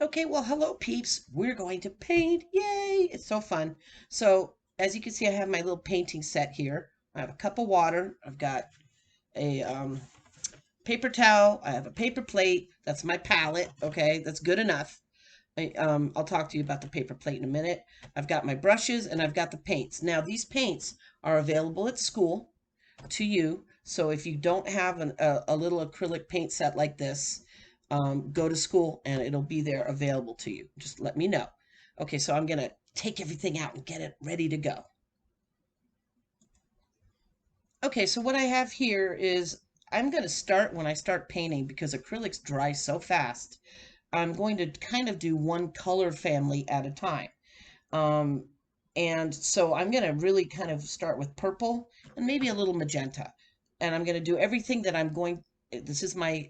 Okay, well, hello, peeps. We're going to paint. Yay! It's so fun. So, as you can see, I have my little painting set here. I have a cup of water. I've got a paper towel. I have a paper plate. That's my palette. Okay, that's good enough. I'll talk to you about the paper plate in a minute. I've got my brushes and I've got the paints. Now, these paints are available at school to you. So if you don't have a little acrylic paint set like this, go to school and it'll be there available to you. Just let me know. Okay, so I'm going to take everything out and get it ready to go. Okay, so what I have here is I'm going to start when I start painting because acrylics dry so fast. I'm going to kind of do one color family at a time. Um, and so I'm going to really kind of start with purple and maybe a little magenta. And I'm going to do everything that I'm going, this is my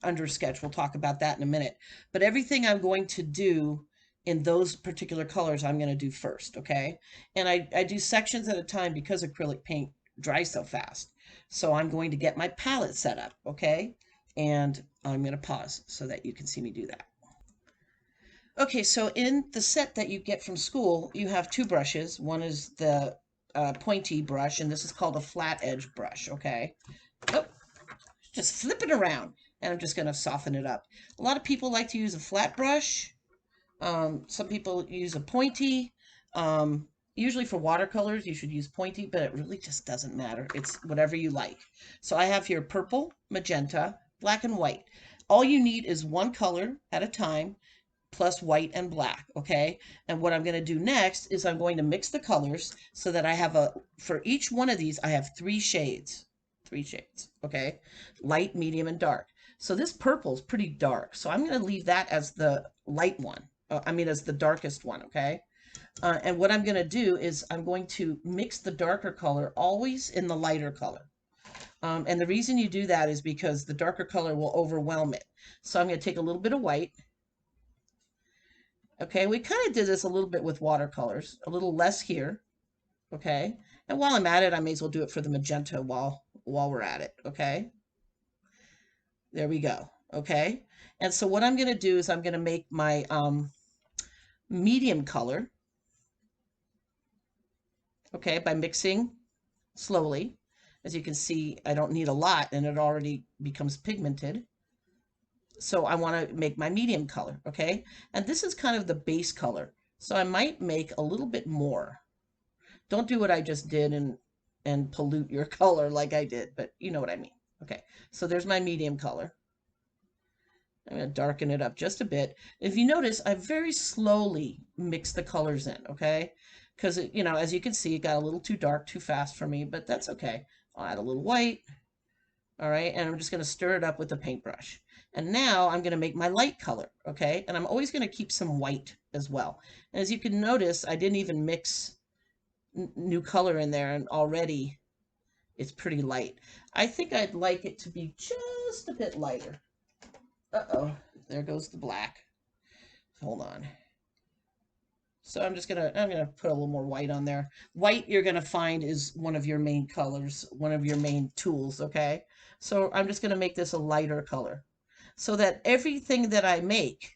under sketch. We'll talk about that in a minute. But everything I'm going to do in those particular colors, I'm going to do first, okay? And I do sections at a time because acrylic paint dries so fast. So I'm going to get my palette set up, okay? And I'm going to pause so that you can see me do that. Okay, so in the set that you get from school, you have two brushes. One is the pointy brush, and this is called a flat edge brush, okay? Oh, just flip it around, and I'm just going to soften it up. A lot of people like to use a flat brush. Some people use a pointy. Usually for watercolors, you should use pointy, but it really just doesn't matter. It's whatever you like. So I have here purple, magenta, black, and white. All you need is one color at a time plus white and black, okay? And what I'm going to do next is I'm going to mix the colors so that I have for each one of these, I have three shades, okay? Light, medium, and dark. So this purple is pretty dark, so I'm going to leave that as the light one. As the darkest one, okay? And what I'm going to do is I'm going to mix the darker color always in the lighter color. And the reason you do that is because the darker color will overwhelm it. So I'm going to take a little bit of white. Okay, we kind of did this a little bit with watercolors, a little less here. Okay, and while I'm at it, I may as well do it for the magenta while we're at it. Okay, there we go. Okay, and so what I'm going to do is I'm going to make my medium color. Okay, by mixing slowly. As you can see, I don't need a lot, and it already becomes pigmented. So I want to make my medium color, okay? And this is kind of the base color. So I might make a little bit more. Don't do what I just did and pollute your color like I did, but you know what I mean. Okay, so there's my medium color. I'm going to darken it up just a bit. If you notice, I very slowly mix the colors in, okay? Because, as you can see, it got a little too dark too fast for me, but that's okay. I'll add a little white, all right? And I'm just going to stir it up with the paintbrush. And now I'm going to make my light color, okay? And I'm always going to keep some white as well. And as you can notice, I didn't even mix new color in there, and already it's pretty light. I think I'd like it to be just a bit lighter. Uh-oh, there goes the black. Hold on. So I'm gonna put a little more white on there. White you're gonna find is one of your main colors, one of your main tools, okay? So I'm just gonna make this a lighter color so that everything that I make,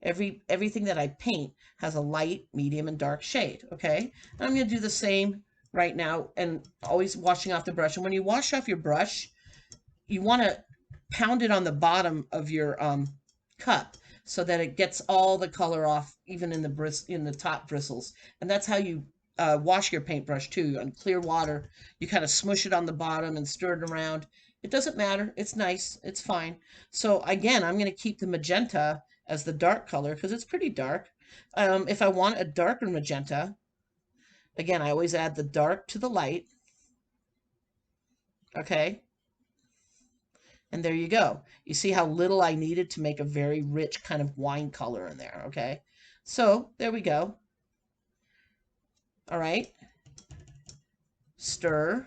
everything that I paint has a light, medium, and dark shade, okay? And I'm gonna do the same right now and always washing off the brush. And when you wash off your brush, you want to pound it on the bottom of your cup so that it gets all the color off, even in the top bristles. And that's how you wash your paintbrush too. On clear water, you kind of smush it on the bottom and stir it around. It doesn't matter. It's nice. It's fine. So again, I'm going to keep the magenta as the dark color because it's pretty dark. If I want a darker magenta, again, I always add the dark to the light. Okay. And there you go. You see how little I needed to make a very rich kind of wine color in there, okay? So there we go. All right. Stir.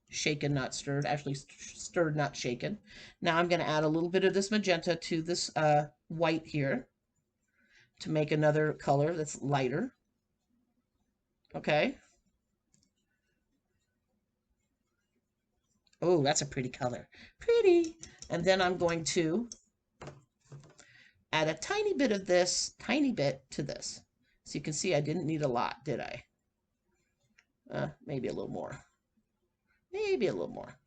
Shaken, not stirred. Actually, stirred, not shaken. Now I'm going to add a little bit of this magenta to this white here to make another color that's lighter. Okay. Oh, that's a pretty color. Pretty. And then I'm going to add a tiny bit of this, tiny bit to this. So you can see I didn't need a lot, did I? Maybe a little more. Maybe a little more.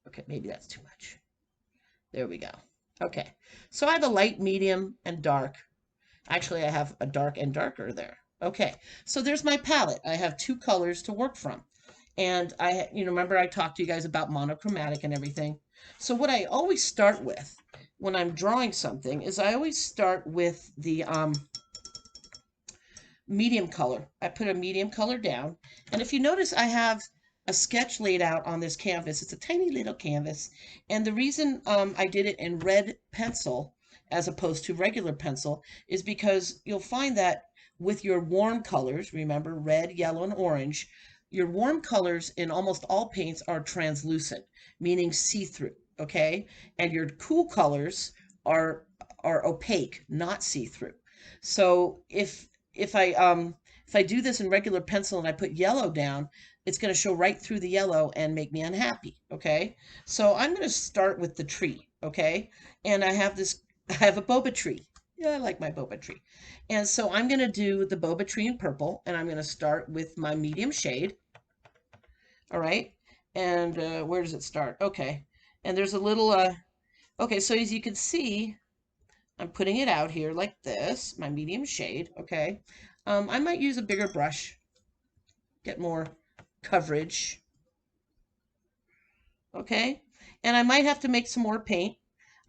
Okay, maybe that's too much. There we go. Okay, so I have a light, medium, and dark. Actually, I have a dark and darker there. Okay, so there's my palette. I have two colors to work from. And remember I talked to you guys about monochromatic and everything. So what I always start with when I'm drawing something is I always start with the medium color. I put a medium color down. And if you notice, I have a sketch laid out on this canvas. It's a tiny little canvas. And the reason I did it in red pencil as opposed to regular pencil is because you'll find that with your warm colors, remember red, yellow, and orange, your warm colors in almost all paints are translucent, meaning see-through, okay? And your cool colors are opaque, not see-through. So if I do this in regular pencil and I put yellow down, it's going to show right through the yellow and make me unhappy, okay? So I'm going to start with the tree, okay? And I have a boba tree. Yeah, I like my boba tree. And so I'm going to do the boba tree in purple, and I'm going to start with my medium shade. All right. And where does it start? Okay. And there's a little, okay, so as you can see, I'm putting it out here like this, my medium shade, okay? I might use a bigger brush, get more coverage, okay? And I might have to make some more paint.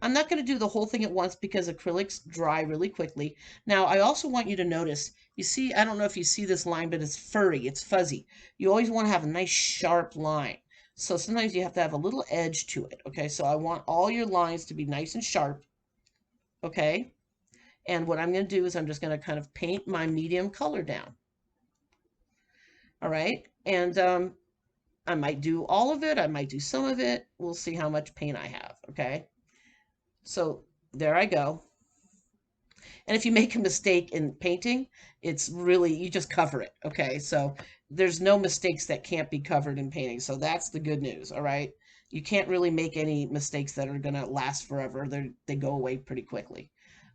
I'm not going to do the whole thing at once because acrylics dry really quickly. Now, I also want you to notice, you see, I don't know if you see this line, but it's furry, it's fuzzy. You always want to have a nice sharp line. So sometimes you have to have a little edge to it, okay? So I want all your lines to be nice and sharp, okay? And what I'm going to do is I'm just going to kind of paint my medium color down. All right. And I might do all of it. I might do some of it. We'll see how much paint I have. Okay. So there I go. And if you make a mistake in painting, it's really, you just cover it. Okay. So there's no mistakes that can't be covered in painting. So that's the good news. All right. You can't really make any mistakes that are going to last forever. They go away pretty quickly.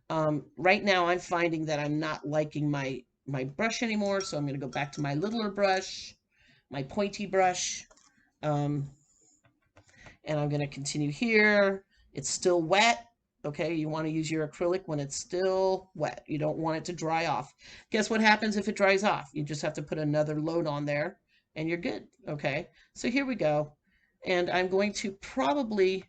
Right now I'm finding that I'm not liking my brush anymore, so I'm going to go back to my littler brush, my pointy brush, and I'm going to continue here. It's still wet, okay? You want to use your acrylic when it's still wet. You don't want it to dry off. Guess what happens if it dries off? You just have to put another load on there, and you're good, okay? So here we go, and I'm going to probably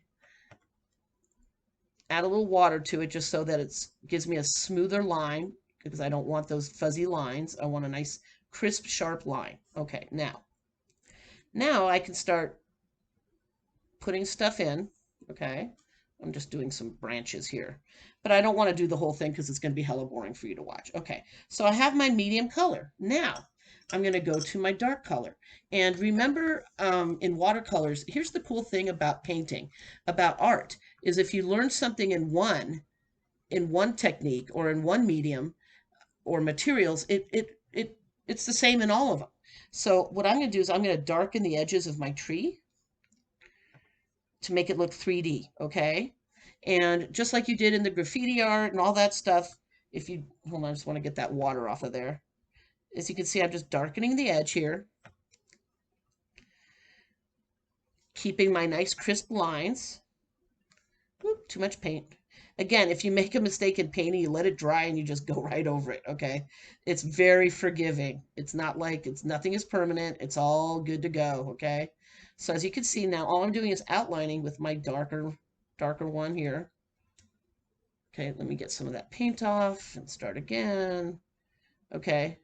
add a little water to it just so that it gives me a smoother line because I don't want those fuzzy lines. I want a nice crisp, sharp line. Okay, now I can start putting stuff in. Okay, I'm just doing some branches here, but I don't want to do the whole thing because it's going to be hella boring for you to watch. Okay, so I have my medium color. Now I'm going to go to my dark color. And remember, in watercolors, here's the cool thing about painting, about art, is if you learn something in one technique or in one medium or materials, it's the same in all of them. So what I'm going to do is I'm going to darken the edges of my tree to make it look 3D, okay? And just like you did in the graffiti art and all that stuff, if you, hold on, I just want to get that water off of there. As you can see, I'm just darkening the edge here, keeping my nice crisp lines. Oop, too much paint. Again, if you make a mistake in painting, you let it dry and you just go right over it, okay? It's very forgiving. It's not like nothing is permanent. It's all good to go, okay? So as you can see now, all I'm doing is outlining with my darker one here. Okay, let me get some of that paint off and start again. Okay.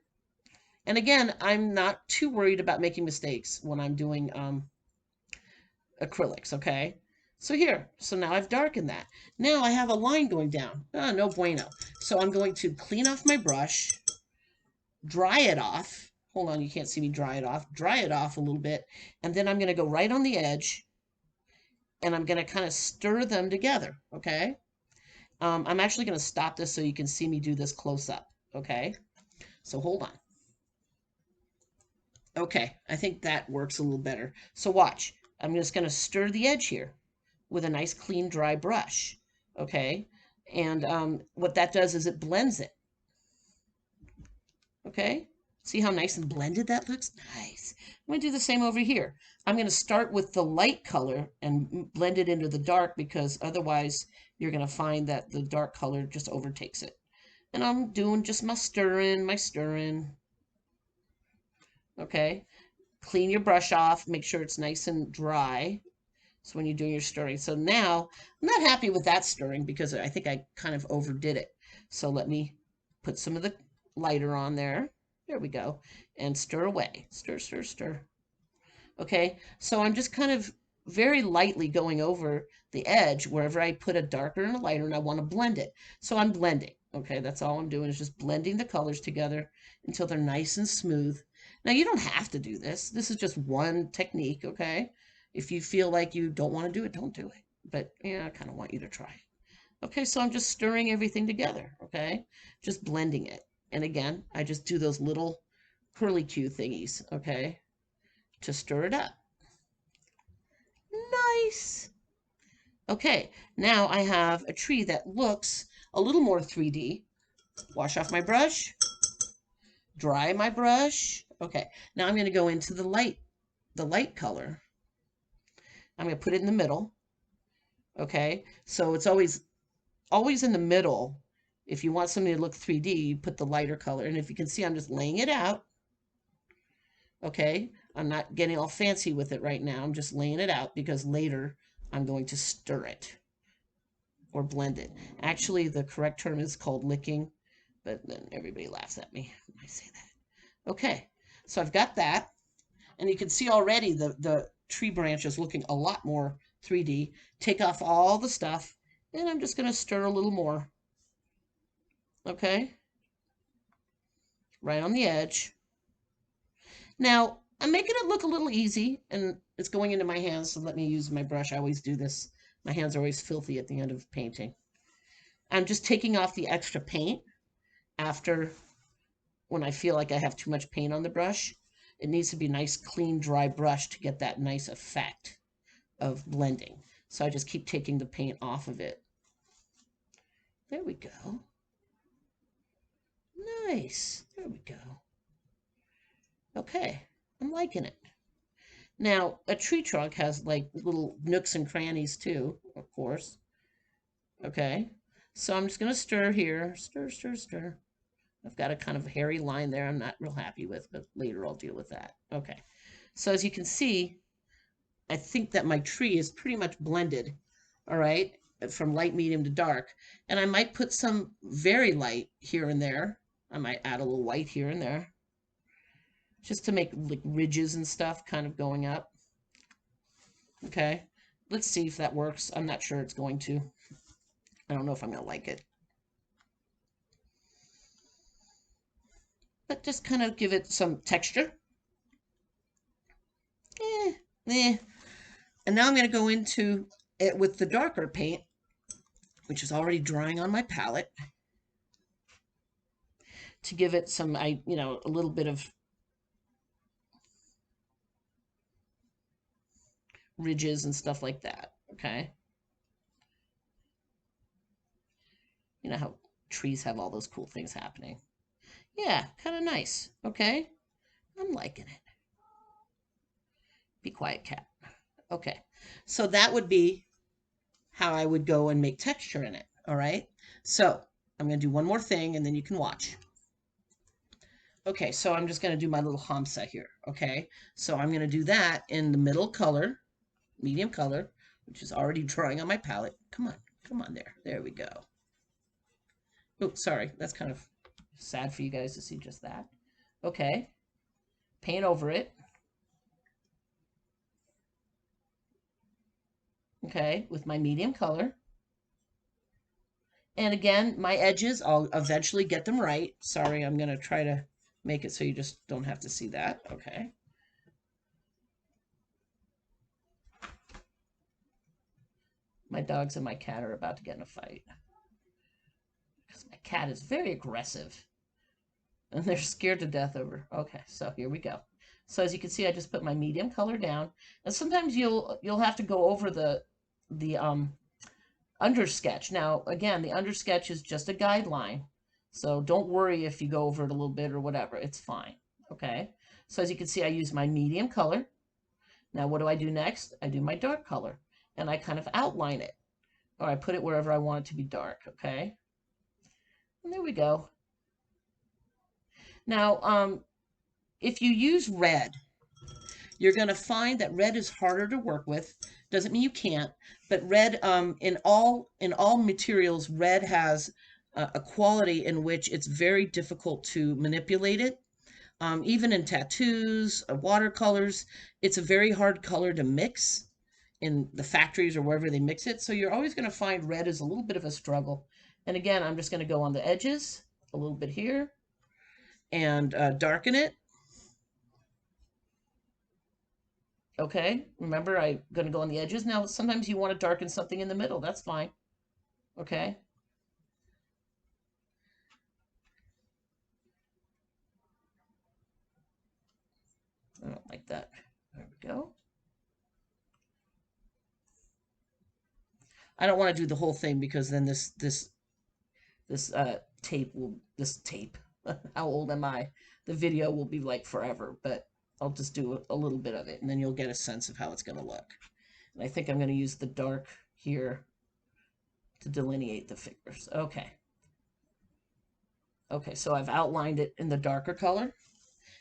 And again, I'm not too worried about making mistakes when I'm doing acrylics, okay? So here, so now I've darkened that. Now I have a line going down. No bueno. So I'm going to clean off my brush, dry it off. Hold on, you can't see me dry it off. Dry it off a little bit. And then I'm going to go right on the edge, and I'm going to kind of stir them together, okay? I'm actually going to stop this so you can see me do this close up, okay? So hold on. Okay, I think that works a little better. So watch. I'm just going to stir the edge here with a nice clean dry brush. Okay, And what that does is it blends it. Okay. See how nice and blended that looks? Nice. I'm going to do the same over here. I'm going to start with the light color and blend it into the dark, because otherwise you're going to find that the dark color just overtakes it. And I'm doing just my stirring, Okay. Clean your brush off. Make sure it's nice and dry. So when you're doing your stirring. So now I'm not happy with that stirring because I think I kind of overdid it. So let me put some of the lighter on there. There we go. And stir away. Stir, stir, stir. Okay. So I'm just kind of very lightly going over the edge wherever I put a darker and a lighter, and I want to blend it. So I'm blending. Okay. That's all I'm doing is just blending the colors together until they're nice and smooth. Now, you don't have to do this. This is just one technique. Okay. If you feel like you don't want to do it, don't do it. But yeah, I kind of want you to try it. Okay, so I'm just stirring everything together, okay? Just blending it. And again, I just do those little curly-cue thingies, okay, to stir it up. Nice. Okay, now I have a tree that looks a little more 3D. Wash off my brush, dry my brush. Okay, now I'm going to go into the light color. I'm going to put it in the middle. Okay, so it's always in the middle. If you want something to look 3D, you put the lighter color. And if you can see, I'm just laying it out. Okay, I'm not getting all fancy with it right now. I'm just laying it out because later I'm going to stir it or blend it. Actually, the correct term is called licking, but then everybody laughs at me when I say that. Okay, so I've got that. And you can see already the tree branch is looking a lot more 3D. Take off all the stuff, and I'm just going to stir a little more. Okay, right on the edge. Now, I'm making it look a little easy, and it's going into my hands, so let me use my brush. I always do this. My hands are always filthy at the end of painting. I'm just taking off the extra paint after, when I feel like I have too much paint on the brush. It needs to be a nice, clean, dry brush to get that nice effect of blending. So I just keep taking the paint off of it. There we go. Nice. There we go. Okay, I'm liking it. Now, a tree trunk has like little nooks and crannies too, of course. Okay, so I'm just going to stir here. Stir, stir, stir. I've got a kind of hairy line there I'm not real happy with, but later I'll deal with that. Okay, so as you can see, I think that my tree is pretty much blended, all right, from light, medium to dark. And I might put some very light here and there. I might add a little white here and there, just to make like ridges and stuff kind of going up. Okay, let's see if that works. I'm not sure it's going to. I don't know if I'm going to like it. But just kind of give it some texture. And now I'm going to go into it with the darker paint, which is already drying on my palette, to give it some, a little bit of ridges and stuff like that. Okay. You know how trees have all those cool things happening. Yeah, kind of nice. Okay. I'm liking it. Be quiet, cat. Okay. So that would be how I would go and make texture in it. All right. So I'm going to do one more thing and then you can watch. Okay. So I'm just going to do my little hamsa here. Okay. So I'm going to do that in the middle color, medium color, which is already drawing on my palette. Come on. Come on there. There we go. Oh, sorry. That's kind of sad for you guys to see just that. Okay. Paint over it. Okay, with my medium color. And again, my edges, I'll eventually get them right. Sorry, I'm going to try to make it so you just don't have to see that. Okay. My dogs and my cat are about to get in a fight. Because my cat is very aggressive. And they're scared to death over. Okay, so here we go. So as you can see, I just put my medium color down. And sometimes you'll have to go over the undersketch. Now, again, the undersketch is just a guideline. So don't worry if you go over it a little bit or whatever. It's fine. Okay. So as you can see, I use my medium color. Now, what do I do next? I do my dark color, and I kind of outline it, or I put it wherever I want it to be dark. Okay. And there we go. Now, if you use red, you're going to find that red is harder to work with. Doesn't mean you can't, but red, in all materials, red has a quality in which it's very difficult to manipulate it. Even in tattoos, watercolors, it's a very hard color to mix in the factories or wherever they mix it. So you're always going to find red is a little bit of a struggle. And again, I'm just going to go on the edges a little bit here and darken it. Okay, remember I'm going to go on the edges. Now, sometimes you want to darken something in the middle. That's fine. Okay. I don't like that. There we go. I don't want to do the whole thing because then this tape, how old am I? The video will be like forever, but I'll just do a little bit of it and then you'll get a sense of how it's going to look. And I think I'm going to use the dark here to delineate the figures. Okay. Okay, so I've outlined it in the darker color.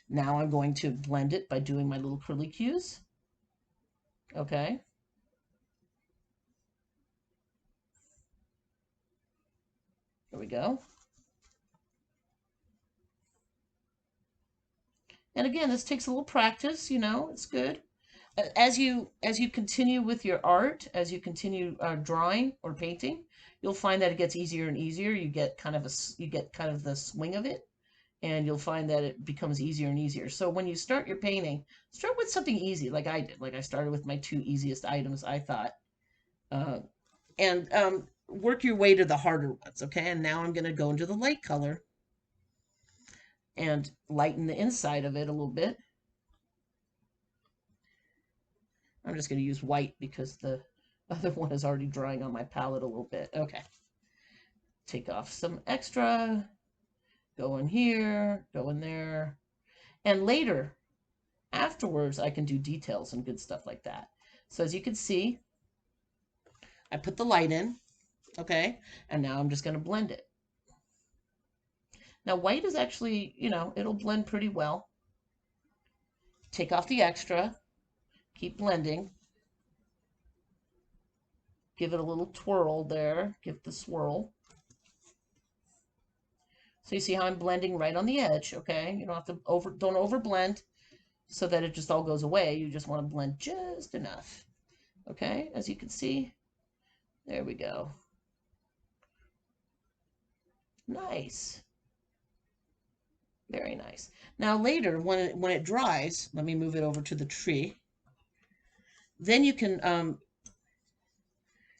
Now I'm going to blend it by doing my little curly cues. Okay. There we go. And again, this takes a little practice, it's good. As you continue with your art, as you continue drawing or painting, you'll find that it gets easier and easier. You get kind of the swing of it, and you'll find that it becomes easier and easier. So when you start your painting, start with something easy, like I did. Like I started with my 2 easiest items, I thought, and work your way to the harder ones. Okay, and now I'm going to go into the light color and lighten the inside of it a little bit. I'm just going to use white because the other one is already drying on my palette a little bit. Okay. Take off some extra. Go in here. Go in there. And later, afterwards, I can do details and good stuff like that. So as you can see, I put the light in. Okay. And now I'm just going to blend it. Now, white is actually, it'll blend pretty well. Take off the extra. Keep blending. Give it a little twirl there. Give the swirl. So you see how I'm blending right on the edge, okay? You don't have to don't over blend so that it just all goes away. You just want to blend just enough. Okay? As you can see, there we go. Nice. Very nice. Now later, when it dries, let me move it over to the tree. Then you can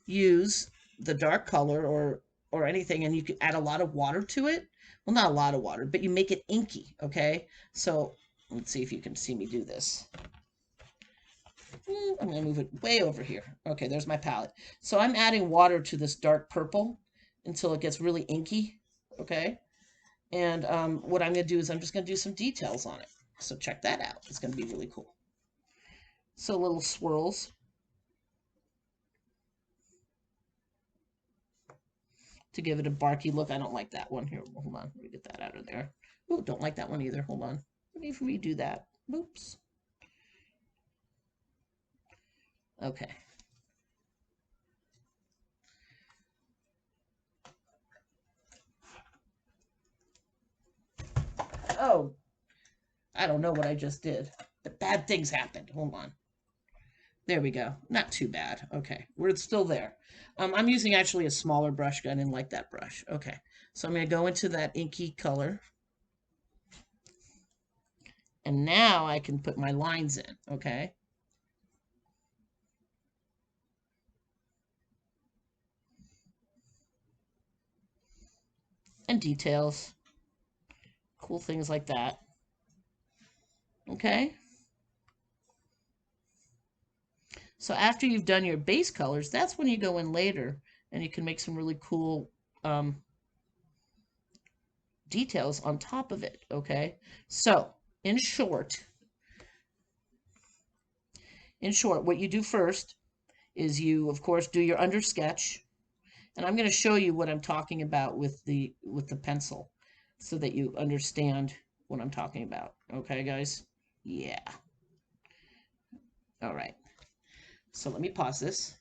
use the dark color or anything, and you can add a lot of water to it. Well, not a lot of water, but you make it inky, okay? So let's see if you can see me do this. I'm going to move it way over here. Okay, there's my palette. So I'm adding water to this dark purple until it gets really inky, okay? And what I'm going to do is I'm just going to do some details on it. So check that out. It's going to be really cool. So little swirls to give it a barky look. I don't like that one. Here, hold on. Let me get that out of there. Oh, don't like that one either. Hold on. Let me redo that. Oops. Okay. Oh, I don't know what I just did. But bad things happened. Hold on. There we go. Not too bad. Okay. We're still there. I'm using actually a smaller brush. I didn't like that brush. Okay. So I'm going to go into that inky color. And now I can put my lines in. Okay. And details. Cool things like that. Okay. So after you've done your base colors, that's when you go in later and you can make some really cool um, details on top of it, okay? So, in short, what you do first is you, of course, do your under sketch, and I'm going to show you what I'm talking about with the pencil so that you understand what I'm talking about. Okay, guys? Yeah. All right. So let me pause this.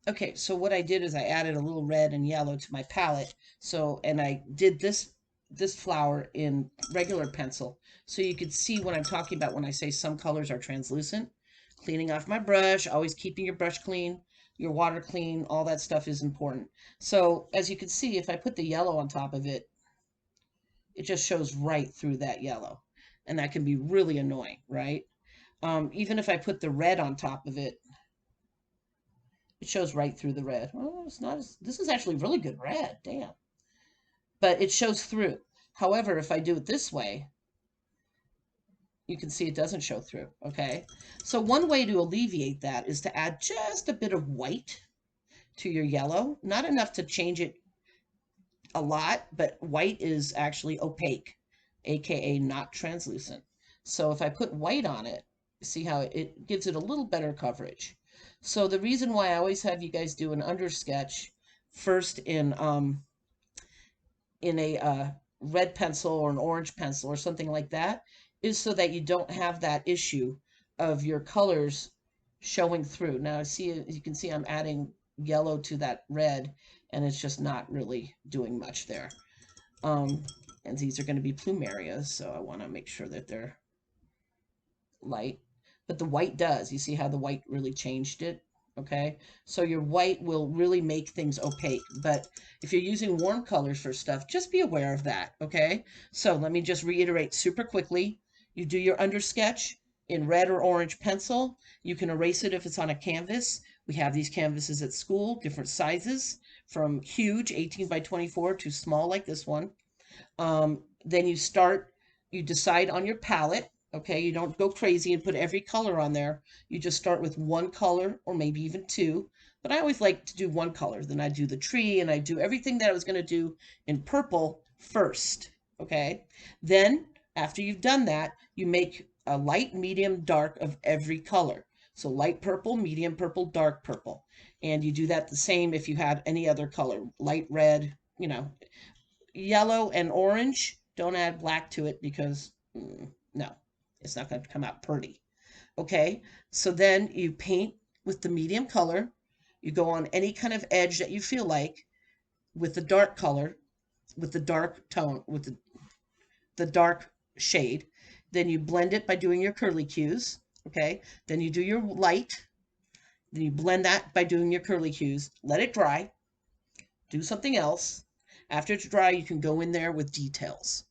Okay, so what I did is I added a little red and yellow to my palette. So, and I did this flower in regular pencil so you could see what I'm talking about when I say some colors are translucent. Cleaning off my brush, always keeping your brush clean, your water clean, all that stuff is important. So as you can see, if I put the yellow on top of it, it just shows right through that yellow. And that can be really annoying, right? Even if I put the red on top of it, it shows right through the red. Well, it's not as, this is actually really good red, damn. But it shows through. However, if I do it this way, you can see it doesn't show through, okay? So one way to alleviate that is to add just a bit of white to your yellow. Not enough to change it a lot, but white is actually opaque, aka not translucent. So if I put white on it, see how it gives it a little better coverage. So the reason why I always have you guys do an under sketch first in a red pencil or an orange pencil or something like that is so that you don't have that issue of your colors showing through. Now, see, as you can see, I'm adding yellow to that red, and it's just not really doing much there. And these are going to be plumerias, so I want to make sure that they're light. But the white does. You see how the white really changed it? Okay, so your white will really make things opaque. But if you're using warm colors for stuff, just be aware of that. Okay, so let me just reiterate super quickly. You do your under sketch in red or orange pencil. You can erase it if it's on a canvas. We have these canvases at school, different sizes, from huge 18 by 24 to small like this one. Then you decide on your palette. Okay, you don't go crazy and put every color on there. You just start with one color or maybe even two. But I always like to do one color. Then I do the tree and I do everything that I was going to do in purple first. Okay, then after you've done that, you make a light, medium, dark of every color. So light purple, medium purple, dark purple. And you do that the same if you had any other color, light red, yellow and orange. Don't add black to it because no, it's not going to come out pretty. Okay, so then you paint with the medium color. You go on any kind of edge that you feel like with the dark color, with the dark tone, with the dark shade. Then you blend it by doing your curly cues. Okay, then you do your light. Then you blend that by doing your curly cues. Let it dry. Do something else. After it's dry, you can go in there with details.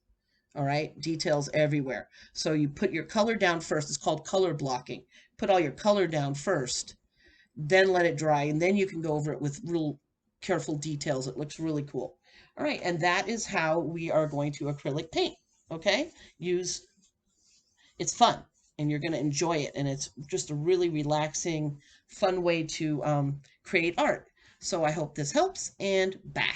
All right, details everywhere. So you put your color down first. It's called color blocking. Put all your color down first, then let it dry, and then you can go over it with real careful details. It looks really cool. All right, and that is how we are going to acrylic paint. Okay, it's fun, and you're going to enjoy it, and it's just a really relaxing, fun way to create art. So I hope this helps, and bye.